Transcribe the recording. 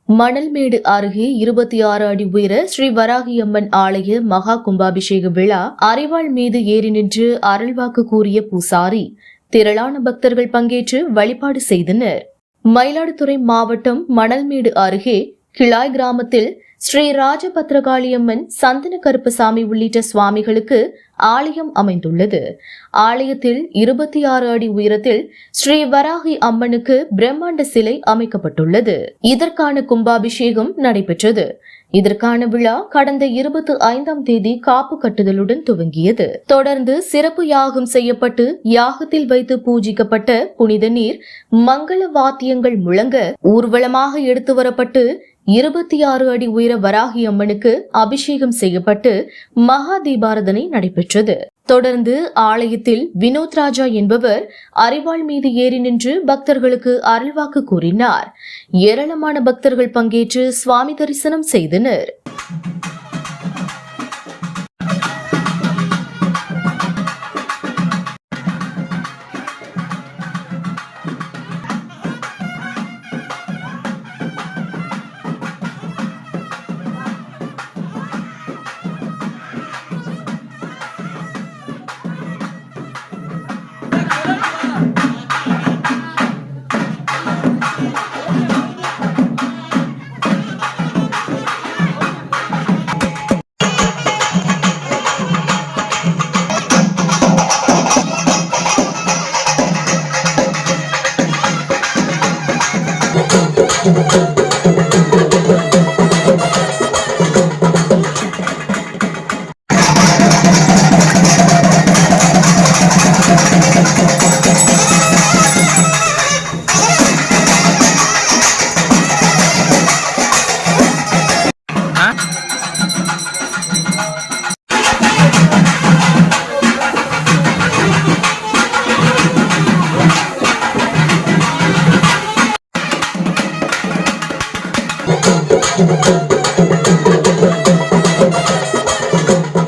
மணல்மேடு அருகே 26 அடி உயர ஸ்ரீ வராகியம்மன் ஆலய மகா கும்பாபிஷேக விழா அரிவாள் மீது ஏறி நின்று அருள்வாக்கு கூறிய பூசாரி திரளான பக்தர்கள் பங்கேற்று வழிபாடு செய்தனர். மயிலாடுதுறை மாவட்டம் மணல்மேடு அருகே கிளாய் கிராமத்தில் ஸ்ரீ ராஜபத்ரகாளியம்மன், சந்தன கருப்பசாமி உள்ளிட்ட சுவாமிகளுக்கு ஆலயம் அமைந்துள்ளது. ஆலயத்தில் 26 அடி உயரத்தில் ஸ்ரீ வராகி அம்மனுக்கு பிரம்மாண்ட சிலை அமைக்கப்பட்டுள்ளது. இதற்கான கும்பாபிஷேகம் நடைபெற்றது. இதற்கான விழா கடந்த 25ஆம் தேதி காப்பு கட்டுதலுடன் துவங்கியது. தொடர்ந்து சிறப்பு யாகம் செய்யப்பட்டு யாகத்தில் வைத்து பூஜிக்கப்பட்ட புனித நீர் மங்கள வாத்தியங்கள் முழங்க ஊர்வலமாக எடுத்து வரப்பட்டு 26 அடி உயர வராகி அம்மனுக்கு அபிஷேகம் செய்யப்பட்டு மகா தீபாராதனை நடைபெற்றது. தொடர்ந்து ஆலயத்தில் வினோத் ராஜா என்பவர் அரிவாள் மீது ஏறி நின்று பக்தர்களுக்கு அருள்வாக்கு கூறினார். ஏராளமான பக்தர்கள் பங்கேற்று சுவாமி தரிசனம் செய்தனர்.